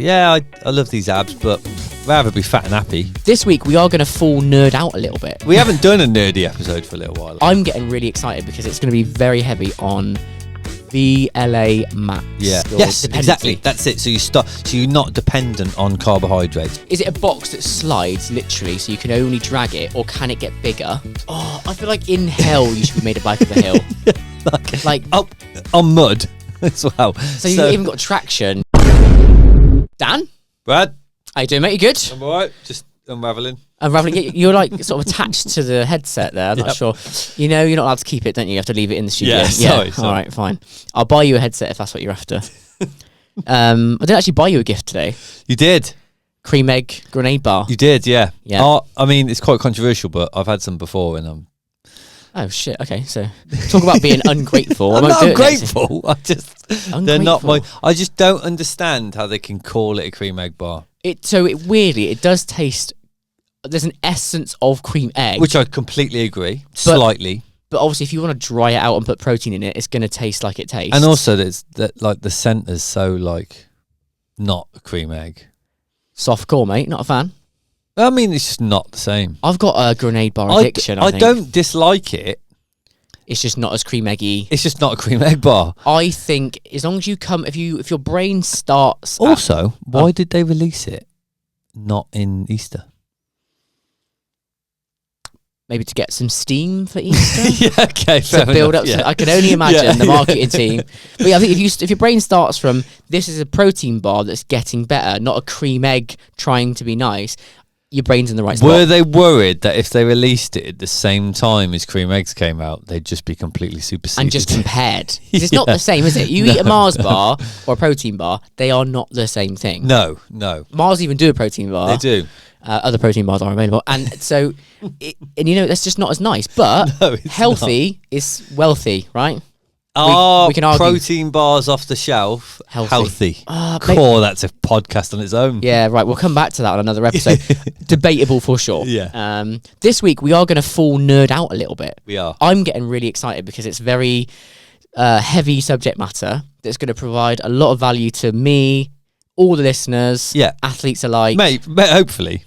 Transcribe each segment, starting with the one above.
Yeah, I love these abs, but rather be fat and happy. This week, we are going to full nerd out a little bit. We haven't done a nerdy episode for a little while. I'm getting really excited because it's going to be very heavy on VLamax. Yeah. Yes, exactly. That's it. So you're not dependent on carbohydrates. Is it a box that slides literally so you can only drag it, or can it get bigger? Oh, I feel like in hell you should be made a bike of a hill. like on mud as well. So you've even got traction. Dan? Brad? How you doing, mate? You good? I'm alright. Just unravelling. You're like sort of attached to the headset there. I'm not sure. You know, you're not allowed to keep it, don't you? You have to leave it in the studio. Yeah, sorry. All right, fine. I'll buy you a headset if that's what you're after. I did actually buy you a gift today. You did? Cream egg grenade bar. You did, yeah. Yeah. I mean, it's quite controversial, but I've had some before and I'm... Oh, shit. Okay, so talk about being ungrateful. I'm not ungrateful. They're not my... I just don't understand how they can call it a cream egg bar. Weirdly, it does taste... There's an essence of cream egg. Which I completely agree. Slightly. But obviously, if you want to dry it out and put protein in it, it's going to taste like it tastes. And also, like the centre's so like not a cream egg. Soft core, mate. Not a fan. I mean, it's just not the same. I've got a grenade bar addiction. I think. Don't dislike it. It's just not as cream eggy. It's just not a cream egg bar. I think as long as you come, if your brain starts. Also, why did they release it not in Easter? Maybe to get some steam for Easter. Yeah, okay. To build up. I can only imagine the marketing team. But yeah, I think if your brain starts from this is a protein bar that's getting better, not a cream egg trying to be nice, your brain's in the right spot. Were they worried that if they released it at the same time as cream eggs came out, they'd just be completely superseded? And just compared. It's not the same, is it? You eat a Mars bar or a protein bar, they are not the same thing. No. Mars even do a protein bar. They do. Other protein bars are available. And so, that's just not as nice. But healthy is wealthy, right? We can argue. Protein bars off the shelf. Healthy. That's a podcast on its own. Yeah, right. We'll come back to that on another episode. Debatable for sure. Yeah. This week, we are going to full nerd out a little bit. We are. I'm getting really excited because it's very heavy subject matter that's going to provide a lot of value to me, all the listeners, athletes alike. Mate, hopefully.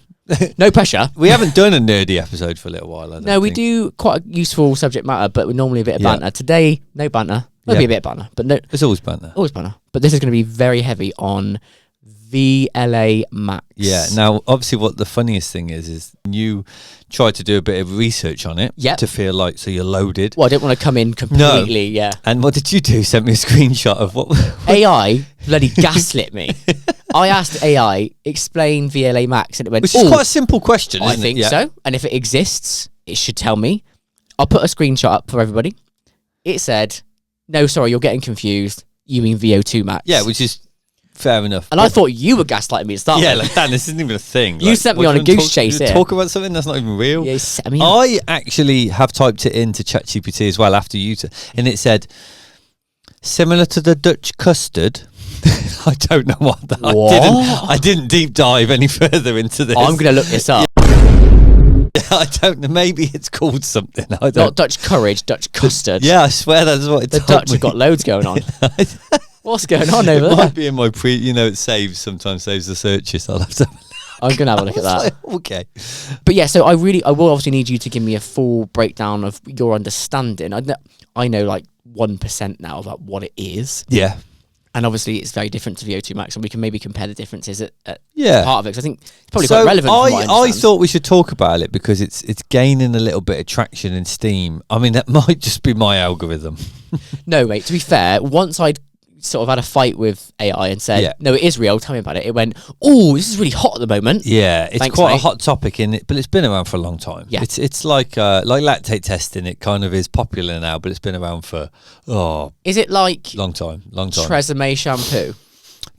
No pressure. We haven't done a nerdy episode for a little while. No, we do quite a useful subject matter, but we're normally a bit of banter. Today, no banter. Maybe a bit of banter, but no. There's always banter. Always banter. But this is going to be very heavy on VLamax. Yeah. Now, obviously, what the funniest thing is you tried to do a bit of research on it to feel like so you're loaded. Well, I didn't want to come in completely. No. Yeah. And what did you do? Sent me a screenshot of what AI bloody gaslit me. I asked AI explain VLamax, and it went. Which is quite a simple question. I think so. And if it exists, it should tell me. I'll put a screenshot up for everybody. It said, "No, sorry, you're getting confused. You mean Vo2 Max." Yeah, which is. Fair enough. And I thought you were gaslighting me to start with. Yeah, like, Dan, this isn't even a thing. You sent me on a goose chase here. Talk about something that's not even real. Yeah, I actually have typed it into ChatGPT as well after you, and it said, similar to the Dutch custard. I don't know what that I didn't deep dive any further into this. I'm going to look this up. I don't know. Maybe it's called something. Not Dutch courage, Dutch custard. Yeah, I swear that's what it's The Dutch have got loads going on. What's going on over there? It might be in my it sometimes saves the searches. I'll have to. I'm going to have a look at that. Like, okay. But yeah, so I will obviously need you to give me a full breakdown of your understanding. I know like 1% now about what it is. Yeah. And obviously it's very different to Vo2 Max, and we can maybe compare the differences at part of it, because I think it's probably quite relevant. I thought we should talk about it because it's gaining a little bit of traction and steam. I mean, that might just be my algorithm. No, mate, to be fair, once I'd sort of had a fight with AI and said, no, it is real, tell me about it, it went, oh, this is really hot at the moment. Yeah, it's quite a hot topic in it, but it's been around for a long time. Yeah. It's like lactate testing, it kind of is popular now, but it's been around for is it like long time. Tresemme shampoo?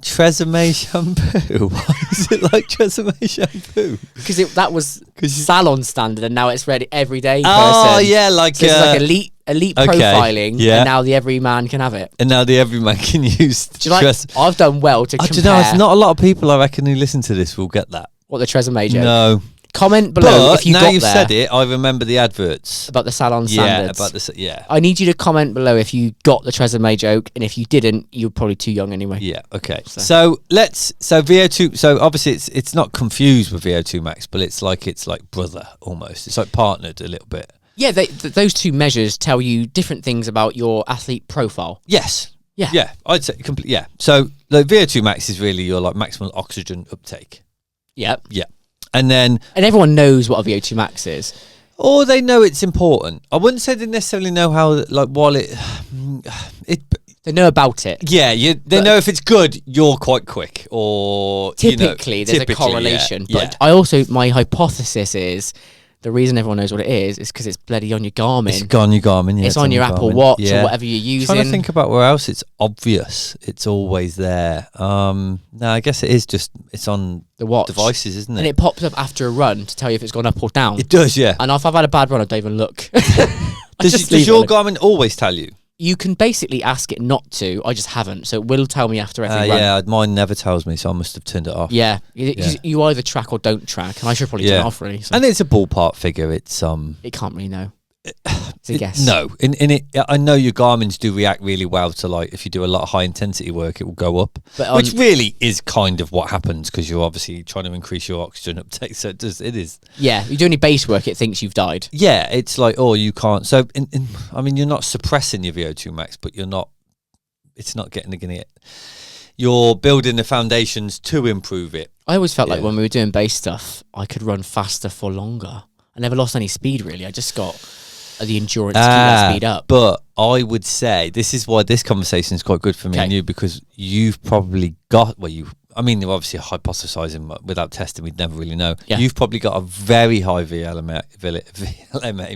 Tresemme shampoo? Why is it like Tresemme shampoo? Because that was salon standard, and now it's ready everyday person. Oh yeah, like so it's like elite profiling, and now the everyman can have it. And now the everyman can use. Do you like? I've done well to compare. I don't know. It's not a lot of people I reckon who listen to this will get that. What, the Tresemme joke? No. Comment below But if you now got you've there said it, I remember the adverts. about the salon Yeah, standards. yeah. I need you to comment below if you got the Tresemme joke, and if you didn't, you're probably too young anyway. Yeah. Okay. So VO2. So obviously it's not confused with VO2 Max, but it's like brother almost. It's like partnered a little bit. Yeah, those two measures tell you different things about your athlete profile. Yes. Yeah. Yeah. I'd say complete. Yeah. So the VO2 Max is really your like maximum oxygen uptake. Yep. Yeah. And everyone knows what a VO2 max is. Or they know it's important. I wouldn't say they necessarily know how, like, while it They know about it. Yeah, they know if it's good, you're quite quick, or typically there's a correlation. Yeah, but I also, my hypothesis is the reason everyone knows what it is because it's bloody on your Garmin. It's on your Garmin. Yeah, it's on your Apple Watch or whatever you're using. Trying to think about where else it's obvious. It's always there. No, I guess it is just it's on the watch devices, isn't it? And it pops up after a run to tell you if it's gone up or down. It does, yeah. And if I've had a bad run, I don't even look. Does your Garmin always tell you? You can basically ask it not to. I just haven't. So it will tell me after every run. Yeah, mine never tells me, so I must have turned it off. Yeah. You either track or don't track, and I should probably turn it off really. So. And it's a ballpark figure. It's It can't really know. It's a guess. No, I know your Garmin's do react really well to, like, if you do a lot of high intensity work, it will go up, which really is kind of what happens because you're obviously trying to increase your oxygen uptake. So it is. Yeah, you do any base work, it thinks you've died. Yeah, it's like, oh, you can't. So I mean, you're not suppressing your VO2 max, but you're not. It's not getting it. You're building the foundations to improve it. I always felt like when we were doing base stuff, I could run faster for longer. I never lost any speed really. I just got the endurance to keep that speed up. But I would say this is why this conversation is quite good for me and you, because you've probably got I mean, they're obviously hypothesizing without testing, we'd never really know. Yeah. You've probably got a very high VLama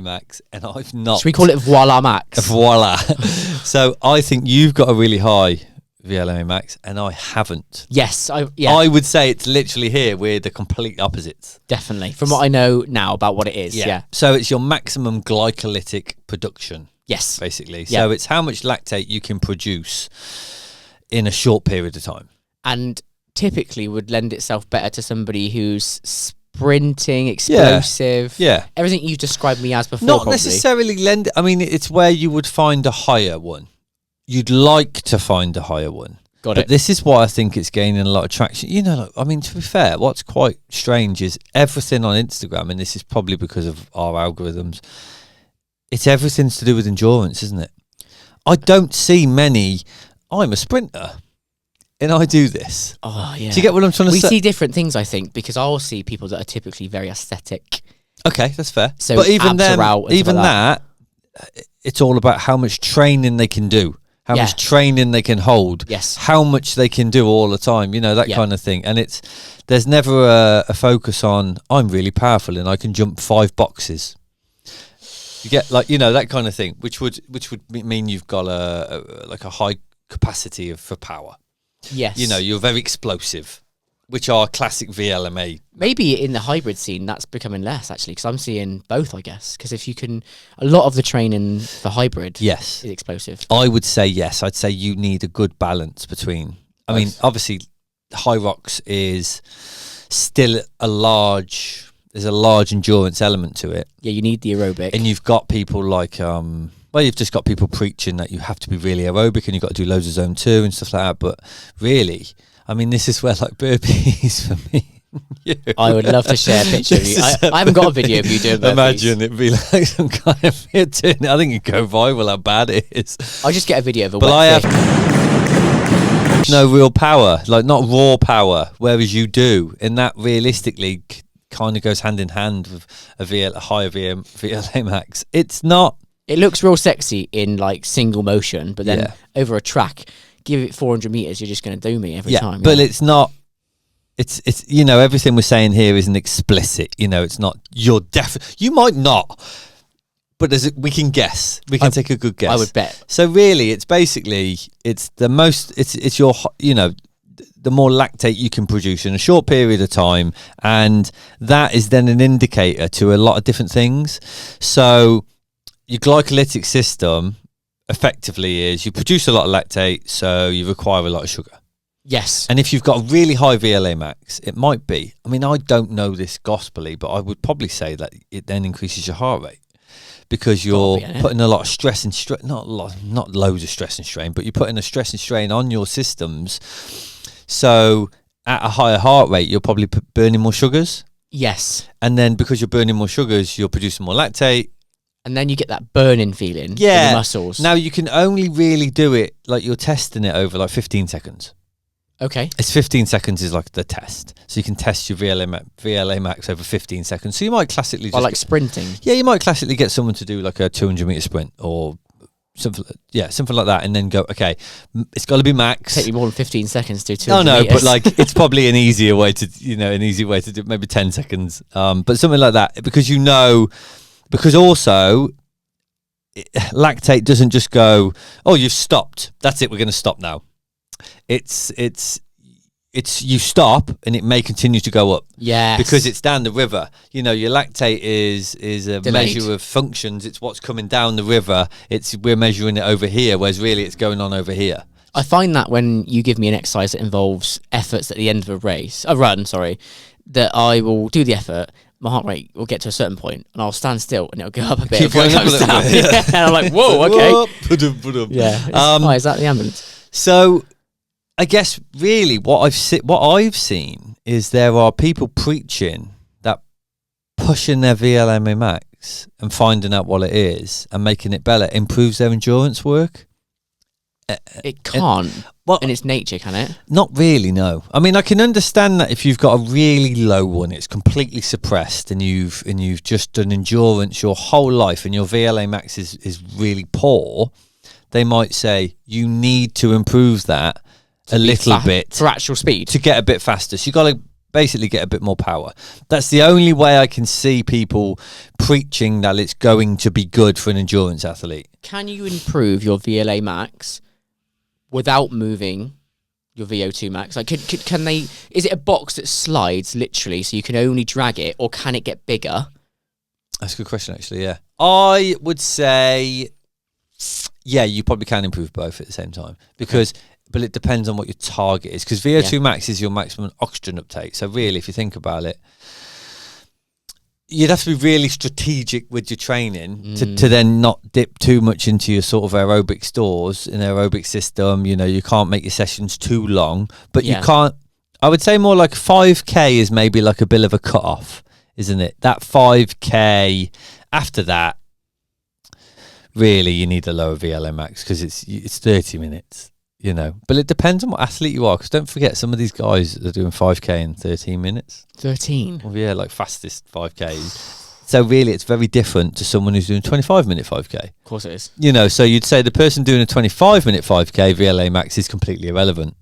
max, and I've not. Should we call it VLamax? Voila. So I think you've got a really high VLama max, and I haven't. Yes, I would say it's literally here. We're the complete opposites. Definitely, from what I know now about what it is. Yeah. So it's your maximum glycolytic production. Yes, basically. Yeah. So it's how much lactate you can produce in a short period of time, and typically would lend itself better to somebody who's sprinting, explosive. Yeah. Everything you described me as before. Not necessarily I mean, it's where you would find a higher one. You'd like to find a higher one. But this is why I think it's gaining a lot of traction. You know, like, I mean, to be fair, what's quite strange is everything on Instagram, and this is probably because of our algorithms, it's everything's to do with endurance, isn't it? I don't see many, I'm a sprinter, and I do this. Oh, yeah. Do you get what I'm trying to say? We see different things, I think, because I'll see people that are typically very aesthetic. Okay, that's fair. So but even then, even that, it's all about how much training they can do. How much training they can hold, how much they can do all the time, you know, that kind of thing. And there's never a focus on, I'm really powerful and I can jump 5 boxes. You get, like, you know, that kind of thing, which would mean you've got a high capacity for power. Yes. You know, you're very explosive, which are classic VLama. Maybe in the hybrid scene, that's becoming less, actually, because I'm seeing both, I guess. Because if you can, a lot of the training for hybrid is explosive. I would say yes. I'd say you need a good balance between, I mean, obviously, high rocks is still there's a large endurance element to it. Yeah, you need the aerobic. And you've got people like, you've just got people preaching that you have to be really aerobic and you've got to do loads of zone 2 and stuff like that. But really, I mean, this is where, like, burpees for me. I would love to share a picture of you. I haven't got a video of you doing burpees. Imagine it'd be like some kind of I think it'd go viral how bad it is. I'll just get a video of a But I have no real power, like not raw power, whereas you do. And that realistically kind of goes hand in hand with a higher VLamax. It's not. It looks real sexy in like single motion, but then over a track, give it 400 meters, you're just going to do me every time. But it's not. It's you know, everything we're saying here isn't explicit. You know, it's not. You might not, but we can guess. We can take a good guess. I would bet. So really, it's basically it's your, you know, the more lactate you can produce in a short period of time, and that is then an indicator to a lot of different things. So your glycolytic system effectively is you produce a lot of lactate, so you require a lot of sugar. Yes. And if you've got a really high VLamax, it might be. I mean, I don't know this gospelly, but I would probably say that it then increases your heart rate because you're putting a lot of stress and strain. Not loads of stress and strain, but you're putting a stress and strain on your systems. So at a higher heart rate, you're probably burning more sugars. Yes. And then because you're burning more sugars, you're producing more lactate. And then you get that burning feeling in your muscles. Now, you can only really do it, like you're testing it over like 15 seconds. Okay. It's 15 seconds is like the test. So you can test your VLamax over 15 seconds. So you might classically like sprinting. Yeah, you might classically get someone to do like a 200-meter sprint or something like that, and then go, okay, it's got to be max. Take you more than 15 seconds to do 200 No, meters. but like it's probably an easier way to do maybe 10 seconds. But something like that, because also lactate doesn't just go, oh, you've stopped. That's it. We're going to stop now. It's you stop and it may continue to go up. Yeah. Because it's down the river. Your lactate is a Delayed. measure of functions. It's what's coming down the river. We're measuring it over here, whereas really it's going on over here. I find that when you give me an exercise that involves efforts at the end of a run, that I will do the effort, my heart rate will get to a certain point and I'll stand still and it'll go up a bit before it comes down. And I'm like, whoa, okay. Yeah. Why is that the ambulance? So I guess really what I've seen is there are people preaching that pushing their VLamax and finding out what it is and making it better improves their endurance work. It can't. In its nature, can it? Not really, no. I mean, I can understand that if you've got a really low one, it's completely suppressed, and you've just done endurance your whole life, and your VLamax is really poor. They might say you need to improve that a little bit for actual speed to get a bit faster. So you got to basically get a bit more power. That's the only way I can see people preaching that it's going to be good for an endurance athlete. Can you improve your VLamax without moving your Vo2 Max? Like, can they? Is it a box that slides literally, so you can only drag it, or can it get bigger? That's a good question, actually. Yeah, I would say, yeah, you probably can improve both at the same time but it depends on what your target is, because Vo2 Max is your maximum oxygen uptake. So really, if you think about it, you'd have to be really strategic with your training to then not dip too much into your sort of aerobic stores in aerobic system. You can't make your sessions too long, but you can't. I would say more like 5K is maybe like a bit of a cut-off, isn't it? That 5K, after that, really you need a lower VLamax because it's 30 minutes. But it depends on what athlete you are, because don't forget, some of these guys are doing 5K in 13 minutes. 13? Well, yeah, like fastest 5Ks. So really, it's very different to someone who's doing 25-minute 5K. Of course it is. So you'd say the person doing a 25-minute 5K VLamax is completely irrelevant,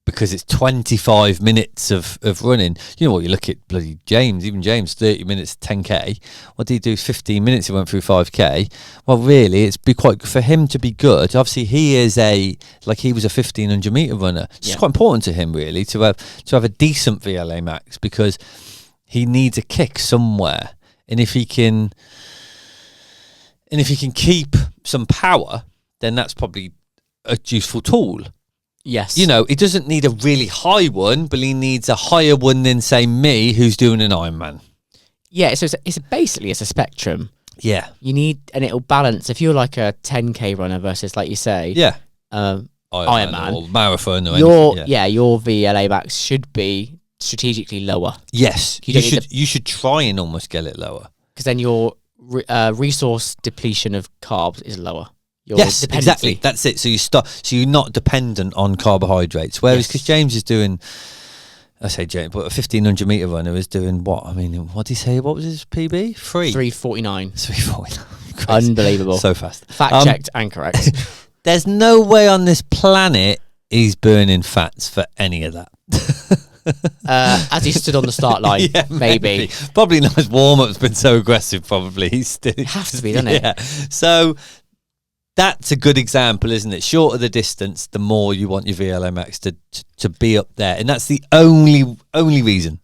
because it's 25 minutes of running. You look at bloody James, 30 minutes, 10K. What did he do? 15 minutes he went through 5K. Well, really, it's be quite for him to be good. Obviously, he was a 1500 meter runner. It's quite important to him, really, to have a decent VLamax, because he needs a kick somewhere. And if he can keep some power, then that's probably a useful tool. Yes. He doesn't need a really high one, but he needs a higher one than, say, me, who's doing an Ironman. Yeah, so it's basically a spectrum. Yeah. You need, and it'll balance, if you're like a 10K runner versus, like you say, Ironman or marathon or anything. Your VLamax should be strategically lower. Yes. You should try and almost get it lower. Because then your resource depletion of carbs is lower. Yes, exactly. That's it. So you're not dependent on carbohydrates. Whereas, because James is doing, I say James, but a 1500 meter runner is doing what? I mean, what did he say? What was his PB? 3:49. 3:49. Unbelievable. So fast. Fact checked and correct. There's no way on this planet he's burning fats for any of that. As he stood on the start line, maybe. Probably not. His warm up's been so aggressive. Probably it has to be, doesn't it? Yeah. So. That's a good example, isn't it? Shorter the distance, the more you want your VLamax to be up there, and that's the only reason.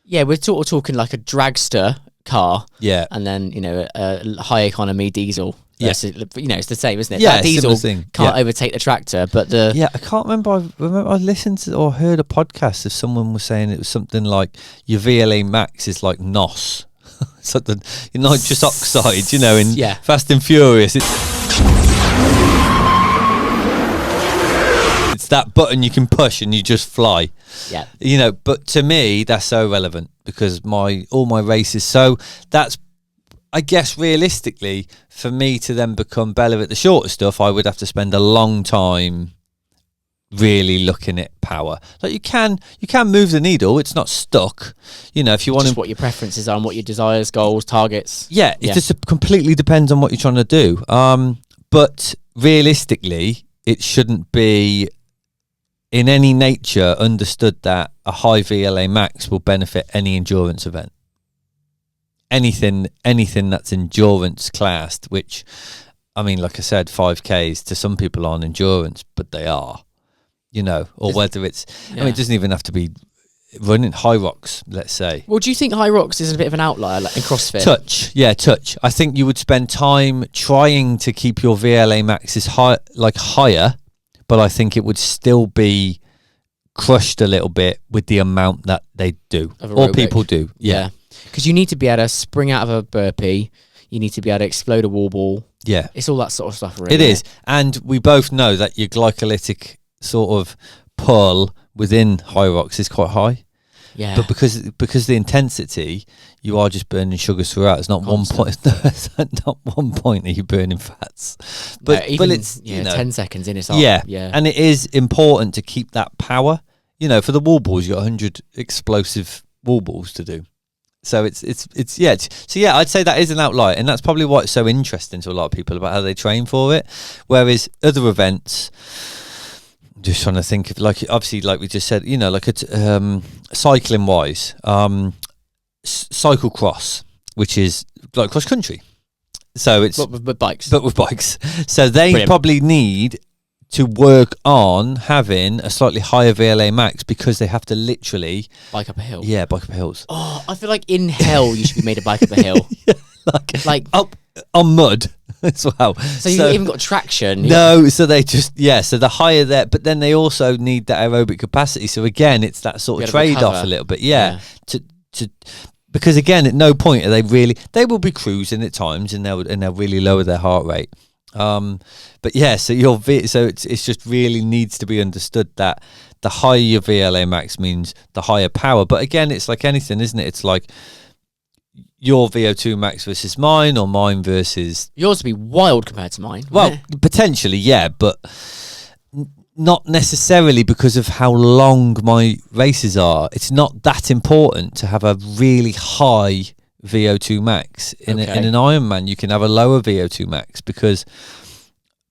Yeah, we're talking like a dragster car. Yeah, and then a high economy diesel. versus, it's the same, isn't it? Yeah, that diesel thing. can't overtake the tractor, but the I can't remember. I listened to or heard a podcast of someone was saying it was something like your VLamax is like NOS. It's like the nitrous oxide, in Fast and Furious. It's that button you can push and you just fly. Yeah. But to me, that's so relevant because all my races. So that's, I guess, realistically, for me to then become better at the shorter stuff, I would have to spend a long time really looking at power. Like you can move the needle. It's not stuck. If you want to, what your preferences are and what your desires, goals, targets. Yeah, it just completely depends on what you're trying to do. But realistically, it shouldn't be in any nature understood that a high VLamax will benefit any endurance event. Anything that's endurance classed, which, I mean, like I said, 5Ks to some people aren't endurance, but they are, or whether it's, I mean, it doesn't even have to be running high rocks, let's say. Well, do you think high rocks is a bit of an outlier like in CrossFit? Touch. I think you would spend time trying to keep your VLamaxes higher, but I think it would still be crushed a little bit with the amount that they do or people do. Yeah. Because you need to be able to spring out of a burpee. You need to be able to explode a wall ball. Yeah. It's all that sort of stuff, really. It is. And we both know that your glycolytic sort of pull within high rocks is quite high. Yeah. But because the intensity, you are just burning sugars throughout. It's not constant. Not one point that you're burning fats. But it's 10 seconds in, it's yeah. And it is important to keep that power. For the wall balls, you've got 100 explosive wall balls to do. So it's I'd say that is an outlier, and that's probably why it's so interesting to a lot of people about how they train for it. Whereas other events, I'm just trying to think of, like, obviously, like we just said, like cycling wise, cyclocross, which is like cross country. So it's with bikes, but with bikes. So they probably need to work on having a slightly higher VLamax because they have to literally bike up a hill. Yeah, bike up hills. Oh, I feel like in hell you should be made to bike up a hill. like up on mud as well. So you haven't even got traction. No, so they just so the higher that, but then they also need that aerobic capacity. So again, it's that sort of trade off a little bit. Yeah. To because again, at no point are they will be cruising at times and they'll really lower their heart rate. But so it's just really needs to be understood that the higher your VLamax means the higher power. But again, it's like anything, isn't it? It's like your Vo2 Max versus mine, or mine versus yours would be wild compared to mine. Well, potentially, yeah, but not necessarily because of how long my races are. It's not that important to have a really high Vo2 Max. In an Ironman, you can have a lower Vo2 Max because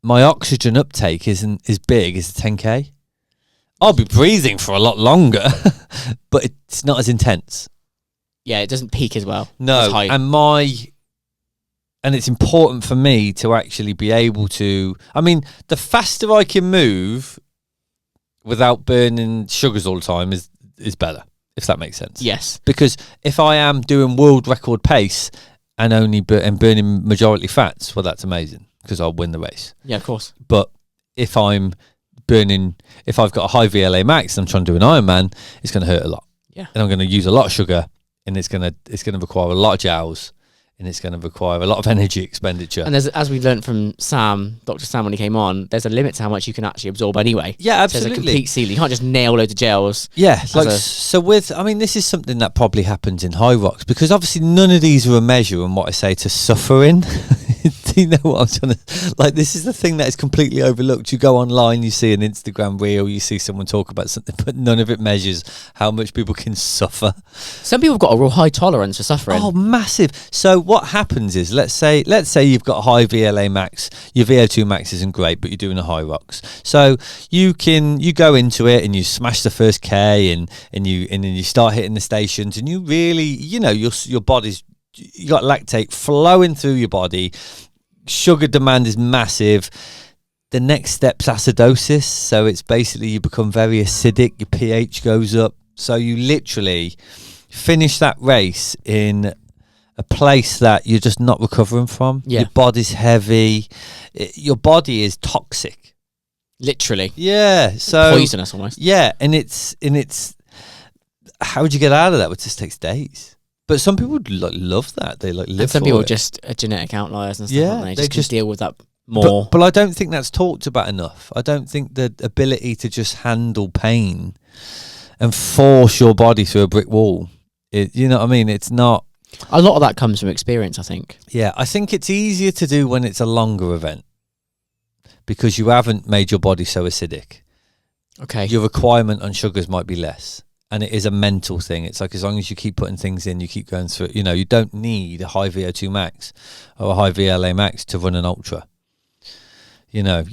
my oxygen uptake isn't as big as a 10K. I'll be breathing for a lot longer, but it's not as intense. Yeah, it doesn't peak as well. No, and it's important for me to actually be able to, I mean, the faster I can move without burning sugars all the time is better, if that makes sense. Yes. Because if I am doing world record pace and burning majority fats, well, that's amazing because I'll win the race. Yeah, of course. But if I've got a high VLamax and I'm trying to do an Ironman, it's going to hurt a lot. Yeah. And I'm going to use a lot of sugar, and it's going to require a lot of joules, and it's going to require a lot of energy expenditure. And as we learned from Dr. Sam, when he came on, there's a limit to how much you can actually absorb anyway. Yeah, absolutely. So there's a complete ceiling. You can't just nail loads of gels. Yeah, this is something that probably happens in high rocks because obviously none of these are a measure on what I say to suffering. Do you know what I'm trying to... Like, this is the thing that is completely overlooked. You go online, you see an Instagram reel, you see someone talk about something, but none of it measures how much people can suffer. Some people have got a real high tolerance for suffering. Oh, massive. So what happens is, let's say you've got a high VLamax, your Vo2 Max isn't great, but you're doing a high rocks. So you go into it and you smash the first K and then you start hitting the stations and you really, your body's, you got lactate flowing through your body. Sugar demand is massive. The next step's acidosis. So it's basically you become very acidic. Your pH goes up. So you literally finish that race in a place that you're just not recovering from. Yeah. Your body's heavy. Your body is toxic. Literally. Yeah. So poisonous almost. Yeah, and it's how would you get out of that? Well, it just takes days. But some people love that. They live and some for people it. just are genetic outliers and stuff. Yeah, Aren't they they just just deal with that more. But I don't think that's talked about enough. I don't think the ability to just handle pain and force your body through a brick wall. You know what I mean? It's not. A lot of that comes from experience, I think. Yeah, I think it's easier to do when it's a longer event because you haven't made your body so acidic. Okay. Your requirement on sugars might be less. And it is a mental thing. It's like as long as you keep putting things in, you keep going through it. You know, you don't need a high Vo2 Max or a high VLamax to run an ultra. You know,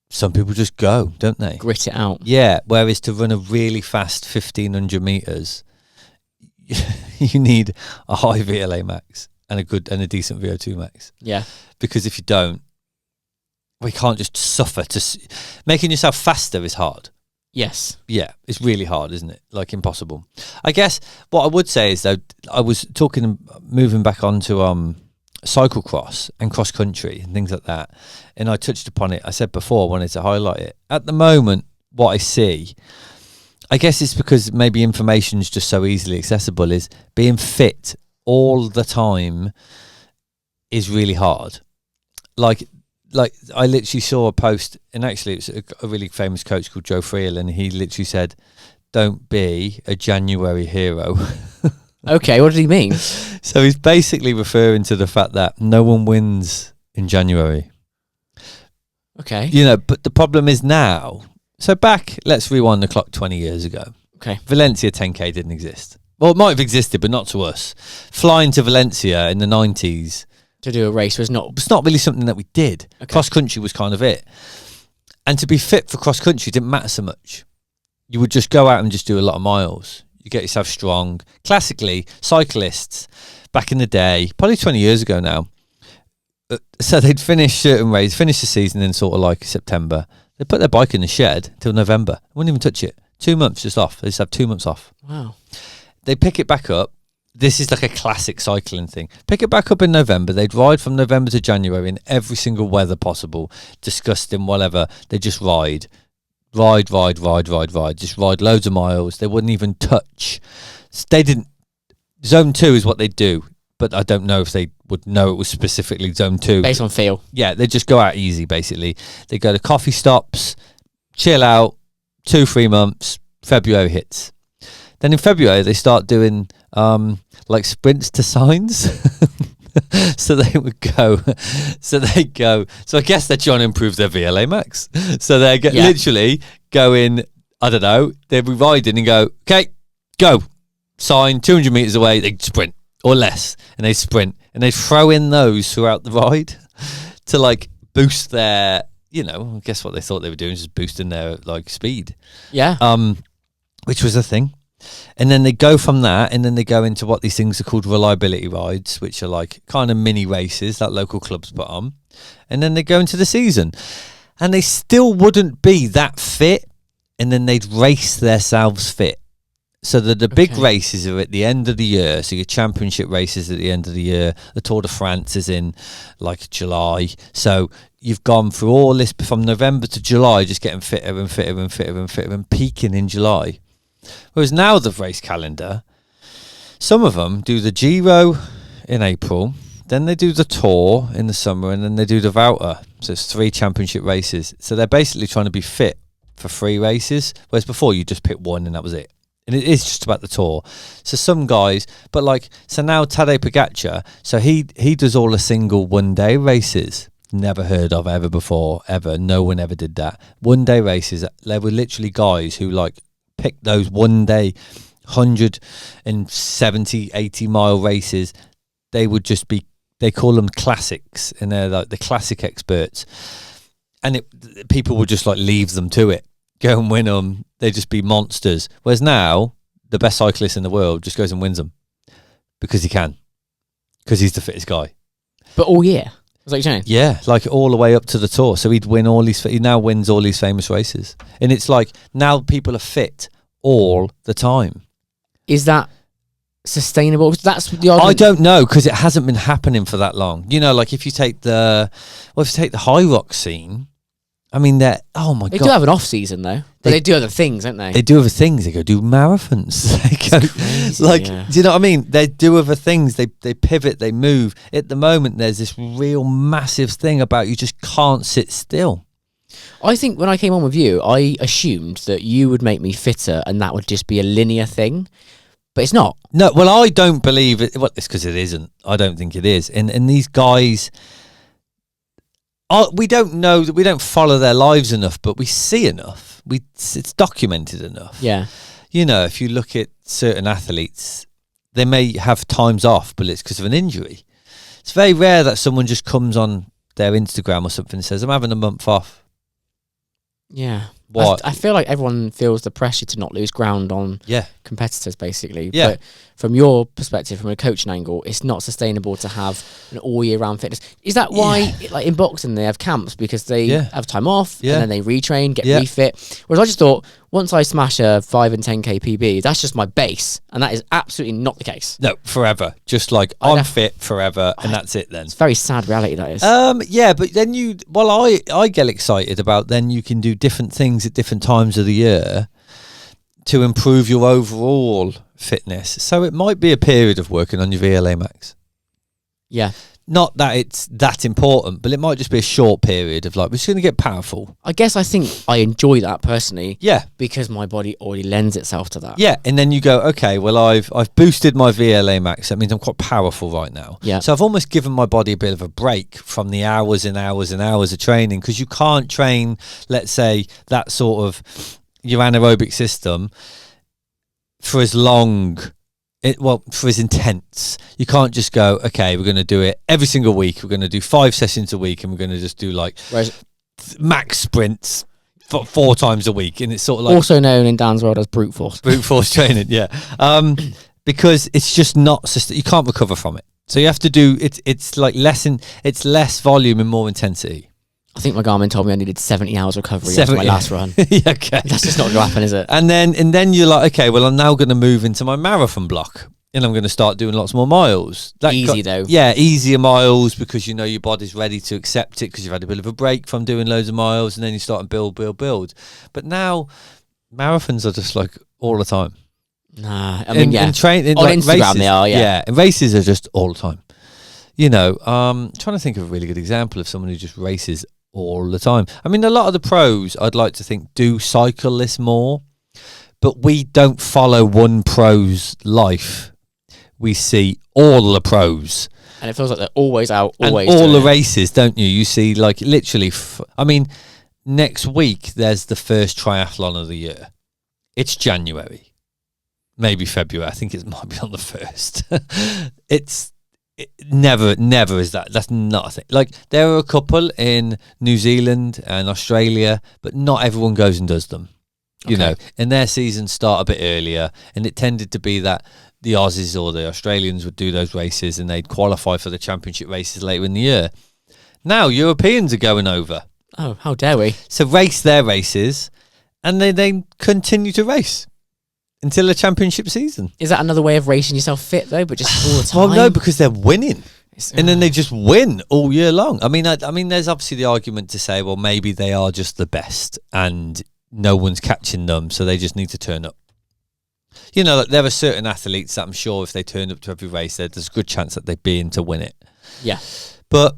some people just go, don't they? Grit it out. Yeah, whereas to run a really fast 1,500 meters, you need a high VLamax and a decent Vo2 Max. Yeah. Because if you don't, we can't just suffer. Making yourself faster is hard. Yes. Yeah, it's really hard, isn't it? Like impossible. I guess what I would say is though, I was moving back onto cyclocross and cross country and things like that, and I touched upon it. I said before I wanted to highlight it. At the moment, what I see, I guess it's because maybe information is just so easily accessible, is being fit all the time is really hard. Like I literally saw a post, and actually it's a really famous coach called Joe Friel, and he literally said, "Don't be a January hero." Okay, what did he mean? So he's basically referring to the fact that no one wins in January. Okay. You know, but the problem is now. So let's rewind the clock 20 years ago. Okay. Valencia 10K didn't exist. Well, it might have existed, but not to us. Flying to Valencia in the 90s. To do a race was not... It's not really something that we did. Okay. Cross country was kind of it. And to be fit for cross country didn't matter so much. You would just go out and just do a lot of miles. You get yourself strong. Classically, cyclists back in the day, probably 20 years ago now, so they'd finish certain races, finish the season in sort of like September. They'd put their bike in the shed till November. Wouldn't even touch it. 2 months just off. They just have 2 months off. Wow. They pick it back up. This is like a classic cycling thing. Pick it back up in November. They'd ride from November to January in every single weather possible, disgusting, whatever. They just ride. Just ride loads of miles. They wouldn't even touch. They didn't. Zone 2 is what they do, but I don't know if they would know it was specifically Zone 2. Based on feel. Yeah, they just go out easy, basically. They go to coffee stops, chill out, 2-3 months, February hits. Then in February, they start doing like sprints to signs. So they would go. So I guess they're trying to improve their VLamax. So they're literally going, I don't know, they'd be riding and go, okay, go. Sign 200 meters away, they sprint or less. And they sprint. And they throw in those throughout the ride to like boost their, you know, I guess what they thought they were doing is just boosting their like speed. Yeah. Which was a thing. And then they go from that, and then they go into what these things are called reliability rides, which are like kind of mini races that local clubs put on. And then they go into the season, and they still wouldn't be that fit, and then they'd race themselves fit. So the big races are at the end of the year. So your championship races at the end of the year. The Tour de France is in like July. So you've gone through all this from November to July, just getting fitter and fitter and fitter and fitter and peaking in July. Whereas now the race calendar, some of them do the Giro in April, then they do the Tour in the summer, and then they do the Vuelta. So it's 3 championship races. So they're basically trying to be fit for 3 races, whereas before you just pick one and that was it. And it is just about the Tour. So some guys, but like, so now Tadej Pogacar, so he does all the single one-day races. Never heard of ever before, ever. No one ever did that. One-day races, there were literally guys who like, pick those 1 day 170 80 mile races. They would just be, they call them classics, and they're like the classic experts, and people would just like leave them to it, go and win them. They'd just be monsters. Whereas now the best cyclist in the world just goes and wins them because he can, because he's the fittest guy. But all year, was that you're saying? Yeah, like all the way up to the Tour. So he'd win all these. He now wins all these famous races, and it's like now people are fit all the time. Is that sustainable? That's the argument. I don't know, because it hasn't been happening for that long. You know, like if you take the high rock scene, I mean, they do have an off season though, but they do other things, don't they? They do other things. They go do marathons. They go crazy, do you know what I mean? They do other things. They pivot. They move. At the moment, there's this real massive thing about you just can't sit still. I think when I came on with you, I assumed that you would make me fitter, and that would just be a linear thing, but it's not. No, well, I don't believe it. Well, it's because it isn't. I don't think it is. And these guys. We don't know that, we don't follow their lives enough, but we see enough. It's documented enough. Yeah. You know, if you look at certain athletes, they may have times off, but it's because of an injury. It's very rare that someone just comes on their Instagram or something and says, I'm having a month off. Yeah. What? I feel like everyone feels the pressure to not lose ground on competitors, basically. Yeah. But from your perspective, from a coaching angle, it's not sustainable to have an all year round fitness. Is that why, like in boxing, they have camps because they have time off and then they retrain, get refit? Whereas I just thought, once I smash a 5 and 10K PB, that's just my base. And that is absolutely not the case. No, forever. Just like, I'm fit forever, and that's it then. It's a very sad reality, that is. Yeah, but then I get excited about then you can do different things at different times of the year to improve your overall fitness. So it might be a period of working on your VLamax. Yeah. Not that it's that important, but it might just be a short period of like, we're just going to get powerful. I guess I think I enjoy that personally. Yeah. Because my body already lends itself to that. Yeah. And then you go, okay, well, I've boosted my VLamax. That means I'm quite powerful right now. Yeah. So I've almost given my body a bit of a break from the hours and hours and hours of training, because you can't train, let's say, that sort of your anaerobic system for as long. For as intense. You can't just go, okay, we're going to do it every single week. We're going to do 5 sessions a week, and we're going to just do like max sprints 4 times a week. And it's sort of like, also known in Dan's world as brute force. Brute force training, yeah. Because it's just not, you can't recover from it. So you have to do, it's like it's less volume and more intensity. I think my Garmin told me I needed 70 hours recovery after my last run. Okay. That's just not going to happen, is it? And then you're like, okay, well, I'm now going to move into my marathon block, and I'm going to start doing lots more miles. Though. Yeah, easier miles, because you know your body's ready to accept it, because you've had a bit of a break from doing loads of miles, and then you start and build. But now marathons are just like all the time. Nah, I mean, on Instagram races, they are, yeah. And races are just all the time. You know, trying to think of a really good example of someone who just races all the time. I mean, a lot of the pros, I'd like to think, do cycle this more, but we don't follow one pro's life. We see all the pros. And it feels like they're always out, always and all the races, don't you? You see, like, literally, I mean, next week, there's the first triathlon of the year. It's January. Maybe February. I think it might be on the 1st. Never is that. That's not a thing. Like, there are a couple in New Zealand and Australia, but not everyone goes and does them. You know, and their seasons start a bit earlier, and it tended to be that the Aussies or the Australians would do those races, and they'd qualify for the championship races later in the year. Now Europeans are going over. Oh, how dare we? So race their races, and they continue to race until the championship season. Is that another way of racing yourself fit, though, but just all the time? Well, no, because they're winning. And then they just win all year long. I mean, there's obviously the argument to say, well, maybe they are just the best and no one's catching them, so they just need to turn up. You know, there are certain athletes that I'm sure if they turned up to every race, there's a good chance that they'd be in to win it. Yeah. But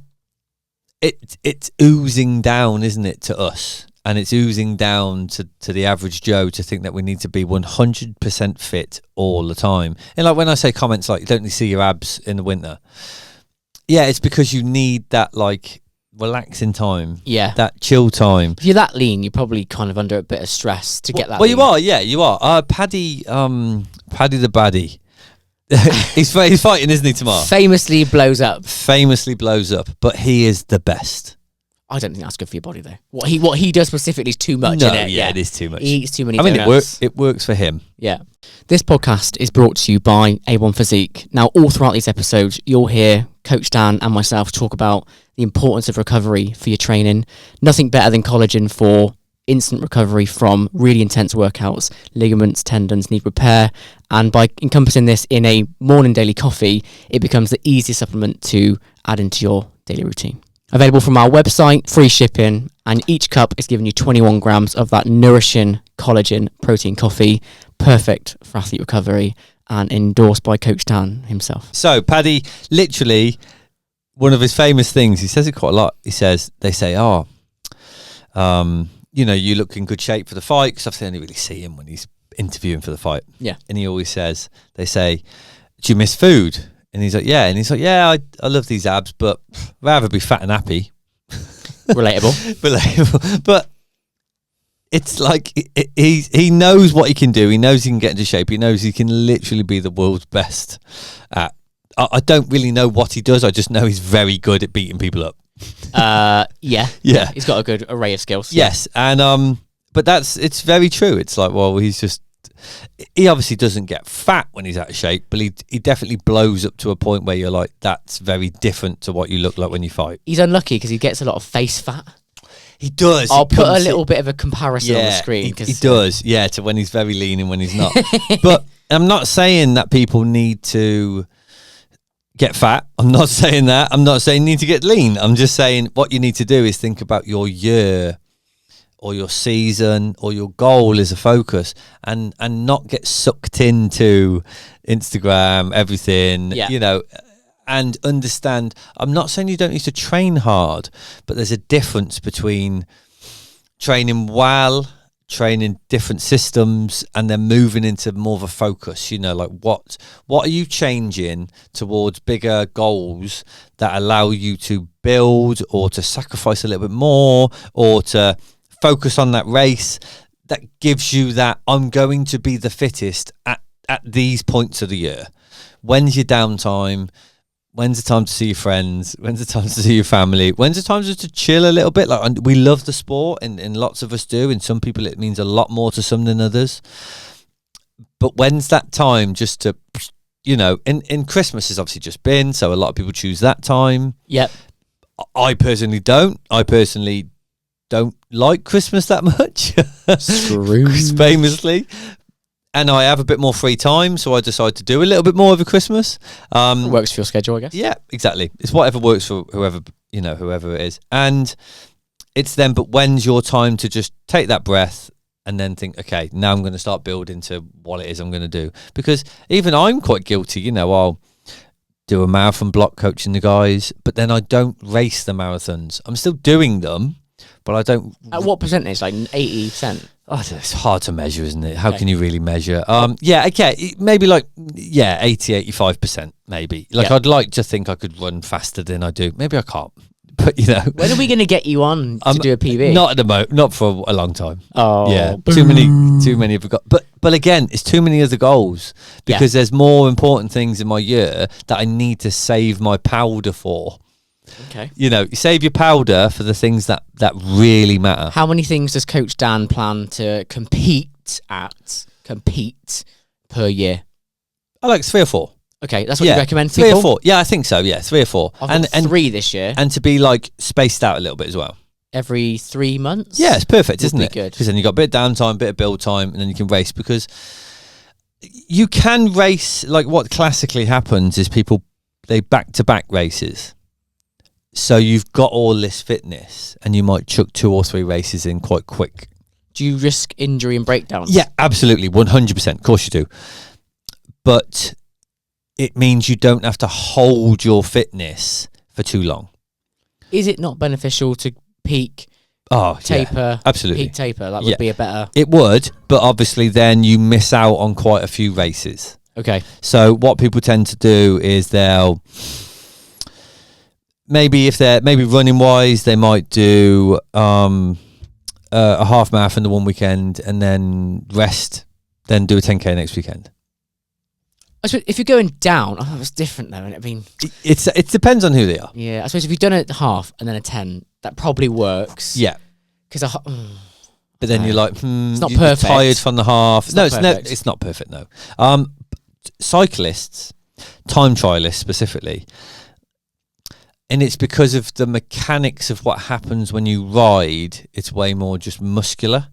it's oozing down, isn't it, to us? And it's oozing down to the average Joe to think that we need to be 100% fit all the time. And like when I say comments like, don't you see your abs in the winter? Yeah, it's because you need that like relaxing time. Yeah. That chill time. If you're that lean, you're probably kind of under a bit of stress to get that Well, lean. you are, yeah, you are. Paddy the baddie. he's fighting, isn't he, tomorrow? Famously blows up. But he is the best. I don't think that's good for your body, though. What he does specifically is too much, isn't it? Yeah, it is too much. He eats too many donuts. It works for him. Yeah. This podcast is brought to you by A1 Physique. Now, all throughout these episodes, you'll hear Coach Dan and myself talk about the importance of recovery for your training. Nothing better than collagen for instant recovery from really intense workouts. Ligaments, tendons need repair, and by encompassing this in a morning daily coffee, it becomes the easiest supplement to add into your daily routine. Available from our website, free shipping, and each cup is giving you 21 grams of that nourishing collagen protein coffee, perfect for athlete recovery, and endorsed by Coach Dan himself. So, Paddy, literally, one of his famous things, he says it quite a lot. He says, they say, you know, you look in good shape for the fight, because obviously I only really see him when he's interviewing for the fight. Yeah. And he always says, they say, do you miss food? And he's like, yeah. And he's like, yeah, I love these abs, but I'd rather be fat and happy. Relatable. But it's like he knows what he can do. He knows he can get into shape. He knows he can literally be the world's best at. I don't really know what he does. I just know he's very good at beating people up. Yeah. He's got a good array of skills. Yes, and but it's very true. It's like, well, he obviously doesn't get fat when he's out of shape, but he definitely blows up to a point where you're like, that's very different to what you look like when you fight. He's unlucky because he gets a lot of face fat. He does. I'll put a little bit of a comparison on the screen. He does, to when he's very lean and when he's not. But I'm not saying that people need to get fat. I'm not saying that. I'm not saying you need to get lean. I'm just saying what you need to do is think about your year or your season or your goal as a focus, and not get sucked into Instagram, everything, you know, and understand. I'm not saying you don't need to train hard, but there's a difference between training well, training different systems, and then moving into more of a focus. You know, like what are you changing towards bigger goals that allow you to build or to sacrifice a little bit more or to focus on that race that gives you that I'm going to be the fittest at these points of the year. When's your downtime? When's the time to see your friends? When's the time to see your family? When's the time just to chill a little bit? Like, we love the sport, and lots of us do. And some people, it means a lot more to some than others. But when's that time just to, you know, in Christmas has obviously just been, so a lot of people choose that time. Yep. I personally don't. I personally don't like Christmas that much. Famously. And I have a bit more free time, so I decide to do a little bit more over Christmas. Works for your schedule, I guess. Yeah, exactly. It's whatever works for whoever it is. And it's then, but when's your time to just take that breath and then think, okay, now I'm going to start building to what it is I'm going to do. Because even I'm quite guilty, you know, I'll do a marathon block coaching the guys, but then I don't race the marathons. I'm still doing them, but I don't. At what percentage? Like 80%? Oh, it's hard to measure, isn't it? How can you really measure? Yeah, okay, maybe like 80-85%, maybe. Like, I'd like to think I could run faster than I do. Maybe I can't, but you know. When are we going to get you on to do a PB? Not at the moment, not for a long time. Oh, yeah, too many have got. But again, it's too many other goals because there's more important things in my year that I need to save my powder for. Okay. You know, you save your powder for the things that really matter. How many things does Coach Dan plan to compete per year? I like 3 or 4. Okay, that's what you recommend for 3 or 4. Yeah, I think so. Yeah, 3 or 4. I've got 3 this year. And to be like spaced out a little bit as well. Every 3 months? Yeah, it's perfect, isn't it? Good. Because then you got a bit of downtime, bit of build time, and then you can race. Because you can race, like what classically happens is they back-to-back races. So you've got all this fitness and you might chuck 2 or 3 races in quite quick. Do you risk injury and breakdowns? Yeah, absolutely. 100%. Of course you do. But it means you don't have to hold your fitness for too long. Is it not beneficial to peak, taper? Yeah, absolutely. Peak taper. That would be a better... It would, but obviously then you miss out on quite a few races. Okay. So what people tend to do is they'll... Maybe running wise, they might do a half marathon the one weekend and then rest, then do a 10K next weekend. I suppose if you're going down, it's different though. I mean, it depends on who they are. Yeah, I suppose if you've done a half and then a 10, that probably works. Yeah, because but then you're like, it's not you're perfect. Tired from the half. It's not perfect. No, cyclists, time trialists specifically. And it's because of the mechanics of what happens when you ride. It's way more just muscular.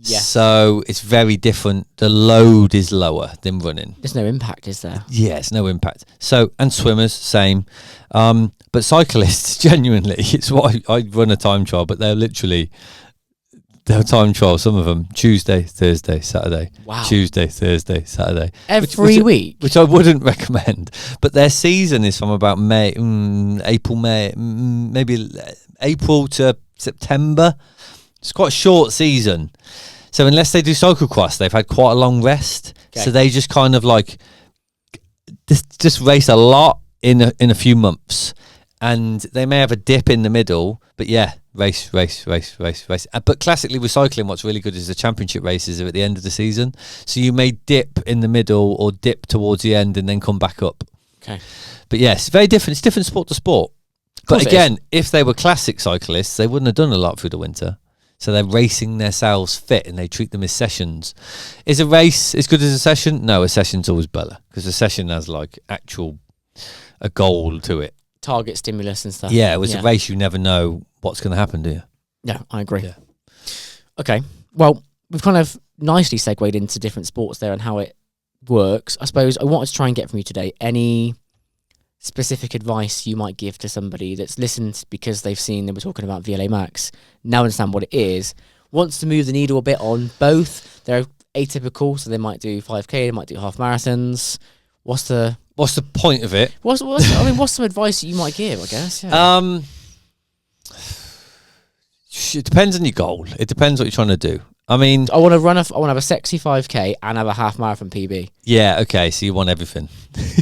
Yes. So it's very different. The load is lower than running. There's no impact, is there? Yes, no impact. So, and swimmers, same. But cyclists, genuinely, it's what I run a time trial, but they're time trial, some of them, Tuesday, Thursday, Saturday. Wow. Tuesday, Thursday, Saturday. Every week? Which I wouldn't recommend. But their season is from about April, May, maybe April to September. It's quite a short season. So unless they do cyclocross, they've had quite a long rest. Okay. So they just kind of like just race a lot in a few months. And they may have a dip in the middle, but yeah, race. But classically with cycling, what's really good is the championship races are at the end of the season. So you may dip in the middle or dip towards the end and then come back up. Okay. But yes, very different. It's different sport to sport. But again, if they were classic cyclists, they wouldn't have done a lot through the winter. So they're racing themselves fit and they treat them as sessions. Is a race as good as a session? No, a session's always better because a session has like a goal to it. Target stimulus and stuff. Yeah, it was a race. You never know what's going to happen, do you? Yeah, I agree. Yeah. Okay. Well, we've kind of nicely segued into different sports there and how it works. I suppose I wanted to try and get from you today any specific advice you might give to somebody that's listened because they've seen they were talking about VLamax, now understand what it is, wants to move the needle a bit on both. They're atypical, so they might do 5K, they might do half marathons. What's the point of it? What's some advice that you might give, I guess? Yeah. It depends on your goal. It depends what you're trying to do. I mean, I want to have a sexy 5K and have a half marathon PB. Yeah, okay, so you want everything.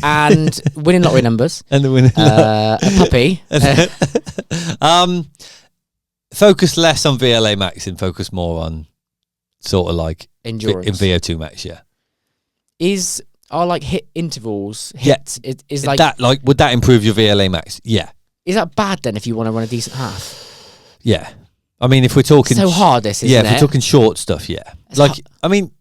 And winning lottery numbers. And the winning a puppy. Focus less on VLamax and focus more on sort of like endurance. In Vo2 Max, yeah. Are like hit intervals is like that, like, would that improve your VLamax? Yeah. Is that bad then if you want to run a decent half? Yeah. I mean, if we're talking... so hard, this, isn't it? Yeah, if we're talking short stuff, yeah. I mean,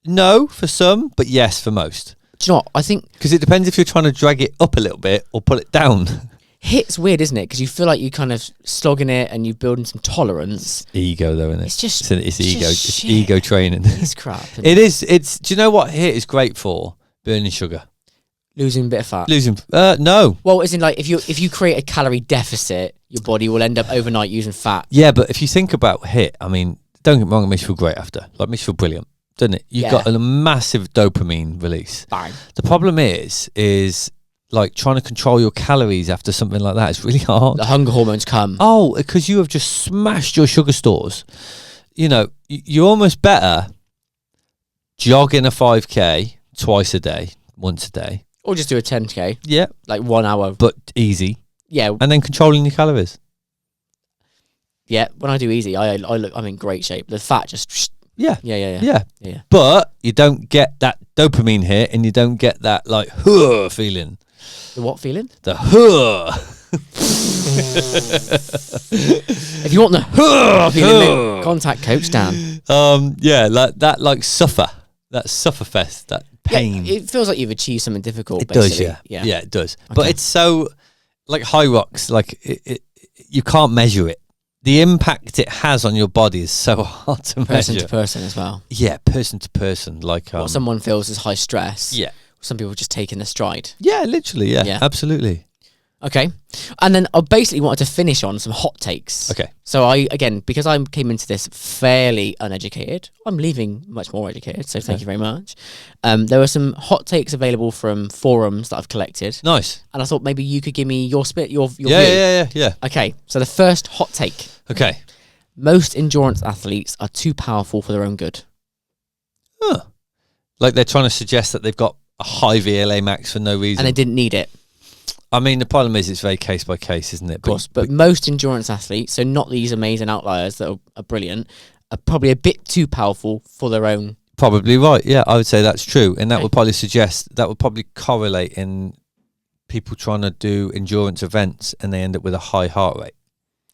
no for some, but yes for most. Do you know what? I think... Because it depends if you're trying to drag it up a little bit or pull it down. Hit's weird, isn't it? Because you feel like you're kind of slogging it and you're building some tolerance. Ego, though, isn't it? It's just... It's ego. It's ego training. It's crap. It is. It's... Do you know what hit is great for? Burning sugar. Losing a bit of fat. No. Well, as in, like, if you create a calorie deficit, your body will end up overnight using fat. Yeah, but if you think about hit, I mean, don't get me wrong, it makes you feel great after. Like, it makes you feel brilliant, doesn't it? You've got a massive dopamine release. Bang. The problem is like trying to control your calories after something like that is really hard. The hunger hormones come. Oh, because you have just smashed your sugar stores. You know, you're almost better jogging a 5K twice a day, once a day. Or just do a 10K. Yeah. Like 1 hour. But easy. Yeah. And then controlling your calories. Yeah, when I do easy, I'm in great shape. The fat just... Yeah. Yeah. But you don't get that dopamine hit and you don't get that, like, feeling. The what feeling? The If you want the feeling, contact Coach Dan. Yeah, like that, like suffer. That suffer fest, that pain. Yeah, it feels like you've achieved something difficult. It basically. does, yeah. Yeah, it does. Okay. But it's so, like high rocks, like you can't measure it. The impact it has on your body is so hard to measure. Person to person as well. Yeah, person to person. Like what someone feels is high stress. Yeah. Some people just take in the stride. Yeah, literally. Yeah, absolutely. Okay. And then I basically wanted to finish on some hot takes. Okay. So because I came into this fairly uneducated, I'm leaving much more educated, so thank you very much. There were some hot takes available from forums that I've collected. Nice. And I thought maybe you could give me your spit, your view. Yeah. Okay, so the first hot take. Okay. Most endurance athletes are too powerful for their own good. Huh. Like they're trying to suggest that they've got a high VLamax for no reason. And they didn't need it. I mean, the problem is it's very case by case, isn't it? Of course, but most endurance athletes, so not these amazing outliers that are brilliant, are probably a bit too powerful for their own. Probably right, yeah, I would say that's true. And that would probably correlate in people trying to do endurance events and they end up with a high heart rate.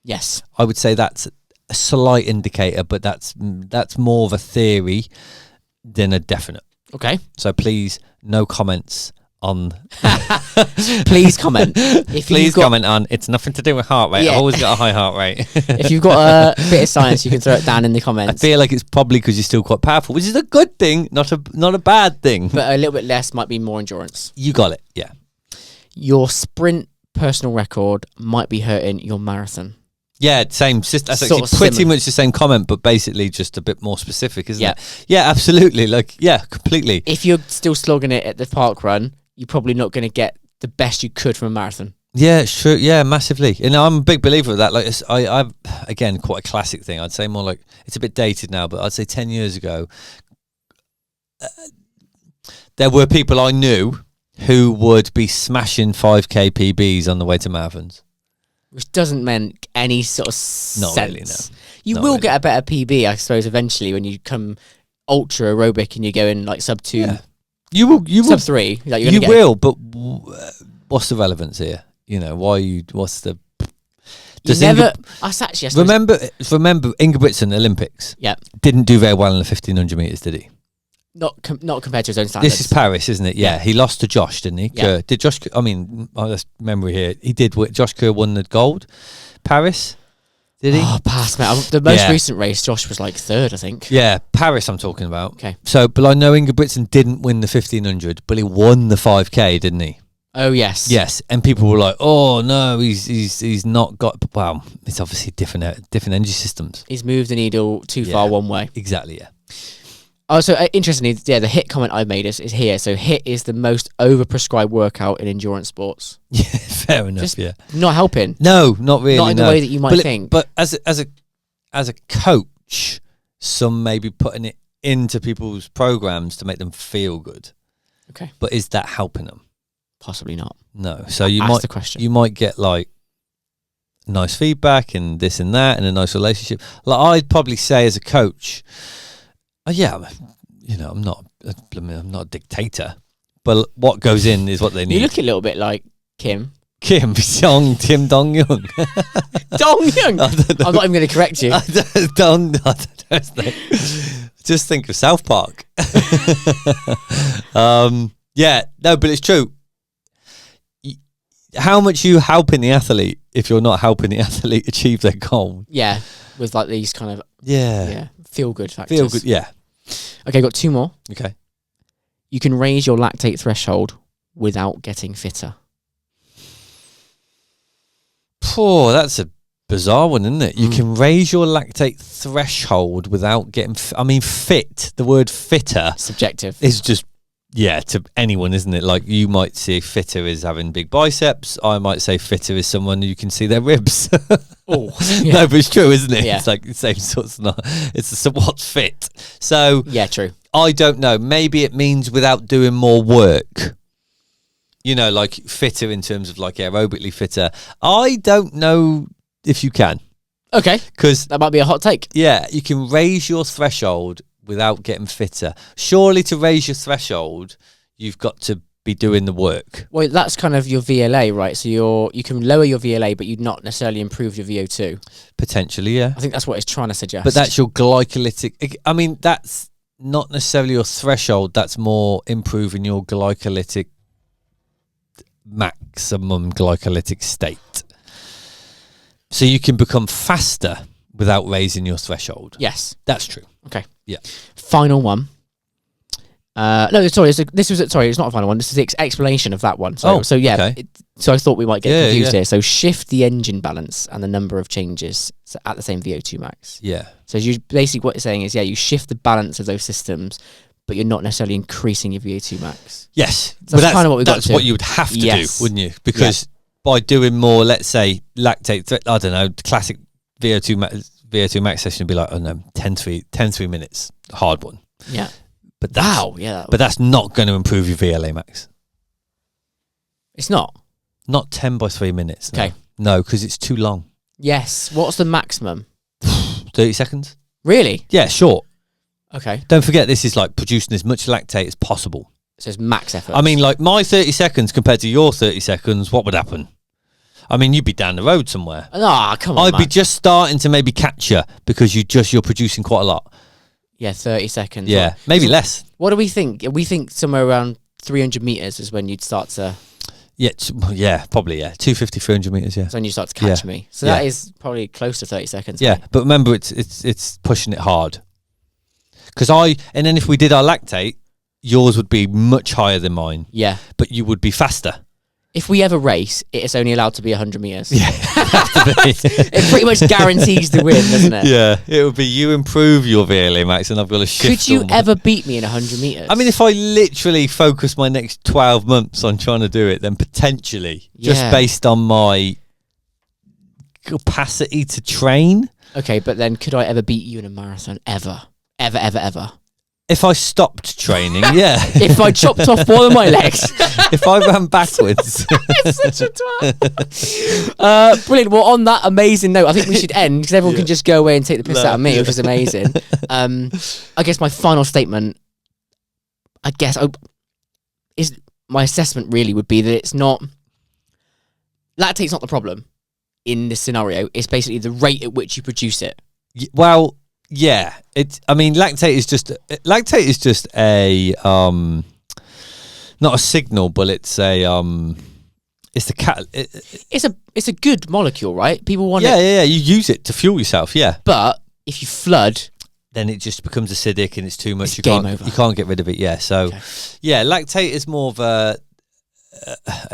Yes. I would say that's a slight indicator, but that's more of a theory than a definite. Okay. So please, no comments on. Please comment. If Please comment on. It's nothing to do with heart rate. Yeah. I've always got a high heart rate. If you've got a bit of science, you can throw it down in the I comments. feel like it's probably because you're still quite powerful, which is a good thing, not a bad thing. But a little bit less might be more endurance. You got it. Yeah. Your sprint personal record might be hurting your marathon. Yeah, same. That's actually pretty much the same comment, but basically just a bit more specific, isn't it? Yeah, absolutely. Like, yeah, completely. If you're still slogging it at the park run, you're probably not going to get the best you could from a marathon. Yeah, it's true. Yeah, massively. And I'm a big believer of that. Like, I've again, quite a classic thing. I'd say more like, it's a bit dated now, but I'd say 10 years ago, there were people I knew who would be smashing 5K PBs on the way to marathons. Which doesn't make any sort of Not sense. really, no. You Not will really. get a better PB, I suppose, eventually when you come ultra aerobic and you're going like sub 2, You will. sub 3. Like you're You gonna get will, but what's the relevance here? You know, why you? What's the? You never. That's actually. I suppose, Remember, Ingebrigtsen Olympics. Yeah. Didn't do very well in the 1500 meters, did he? Not compared to his own standards. This is Paris, isn't it? Yeah, he lost to Josh, didn't he? Yeah. Did Josh? I mean, that's memory here. He did. Josh Kerr won the gold. Paris, did he? Oh, pass, mate. The most Yeah. recent race, Josh was like 3rd, I think. Yeah, Paris. I'm talking about. Okay. So, but I know Ingebrigtsen didn't win the 1500, but he won the 5K, didn't he? Oh yes. Yes, and people were like, "Oh no, he's not got." Well, it's obviously different energy systems. He's moved the needle too far one way. Exactly. Yeah. Oh, so interestingly, yeah, the HIIT comment I made is here. So HIIT is the most overprescribed workout in endurance sports. Yeah, fair enough. Just yeah. Not helping. No, not really. Not in the way that you might think. But as a coach, some may be putting it into people's programs to make them feel good. Okay. But is that helping them? Possibly not. No. So you Ask the question. You might get like nice feedback and this and that and a nice relationship. Like I'd probably say as a coach, you know, I'm not a dictator, but what goes in is what they need. You look a little bit like Kim Tim Dong Young. Dong Young. I'm not even going to correct you. I don't know. Just think of South Park. Yeah, no, but it's true. How much you helping the athlete if you're not helping the athlete achieve their goal? Yeah, with like these kind of Yeah, feel good factors. feel good. Yeah. Okay, got 2 more. Okay. You can raise your lactate threshold without getting fitter. Poor, that's a bizarre one, isn't it? You can raise your lactate threshold without getting. Fit. The word fitter Subjective. is just. Yeah, to anyone, isn't it? Like you might say fitter is having big biceps. I might say fitter is someone who can see their ribs. Oh, No, but it's true, isn't it? Yeah. It's like the same sorts. It's what's fit. So yeah, true. I don't know. Maybe it means without doing more work. You know, like fitter in terms of like aerobically fitter. I don't know if you can. Okay, Because that might be a hot take. yeah, you can raise your threshold without getting fitter. Surely to raise your threshold, you've got to be doing the work. Well, that's kind of your VLA, right? So you can lower your VLA, but you'd not necessarily improve your VO2. Potentially, yeah. I think that's what it's trying to suggest. But that's your glycolytic. I mean, that's not necessarily your threshold. That's more improving your glycolytic maximum glycolytic state. So you can become faster without raising your threshold. Yes. That's true. Okay. Yeah. Final one. No, sorry. It's not a final one. This is the explanation of that one. So yeah. okay. So I thought we might get confused yeah. here. So shift the engine balance and the number of changes at the same VO2 max. Yeah. So you basically what you're saying is, you shift the balance of those systems, but you're not necessarily increasing your VO2 max. Yes. That's kind of what we got That's to. what you would have to Yes. do, wouldn't you? Because by doing more, let's say, lactate, I don't know, classic VO2 max session would be like, 10 minutes, hard one. Yeah. But that's, Wow. Yeah. But that's not going to improve your VLA max. It's not. Not 10 by 3 minutes. No. Okay. No, because it's too long. Yes. What's the maximum? 30 seconds? Really? Yeah, short. Okay. Don't forget, this is like producing as much lactate as possible. So it's max effort. I mean, like my 30 seconds compared to your 30 seconds, what would happen? I mean, you'd be down the road somewhere. Ah, come on, I'd be man. just starting to maybe catch you because you're producing quite a lot. Yeah, 30 seconds. Yeah, maybe less. What do we think? We think somewhere around 300 meters is when you'd start to. Yeah, probably, 250, 300 meters, yeah. That's when you start to catch me. So that is probably close to 30 seconds. Yeah, but remember, it's pushing it hard. And then if we did our lactate, yours would be much higher than mine. Yeah. But you would be faster. If we ever race, it is only allowed to be 100 meters. Yeah. It pretty much guarantees the win, doesn't it? Yeah, it would be you improve your VLamax and I've got to shift. Could you ever beat me in 100 meters? I mean, if I literally focus my next 12 months on trying to do it, then potentially, just based on my capacity to train. Okay, but then could I ever beat you in a marathon? Ever? Ever? If I stopped training, yeah. If I chopped off one of my legs. If I ran backwards. It's such a twat. Brilliant. Well, on that amazing note, I think we should end because everyone can just go away and take the piss out of me, which is amazing. I guess my final statement, is my assessment really would be that it's not... Lactate's not the problem in this scenario. It's basically the rate at which you produce it. Well... Yeah, lactate is just a not a signal, but it's a it's the it's a good molecule, right? People want it. Yeah. You use it to fuel yourself, yeah. But if you flood, then it just becomes acidic and it's too much. You can't get rid of it. Yeah, so lactate is more of a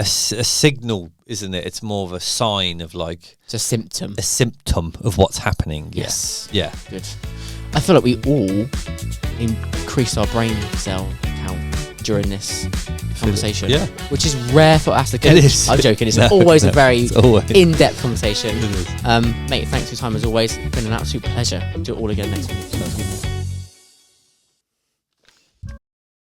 signal, isn't it? It's more of a sign of it's a symptom of what's happening. Yes. Yeah. Good. I feel like we all increase our brain cell count during this conversation. Yeah. Which is rare for us to coach. It is. I'm joking. It's always a very in-depth conversation. It is. Mate, thanks for your time as always. It's been an absolute pleasure. Do it all again next week.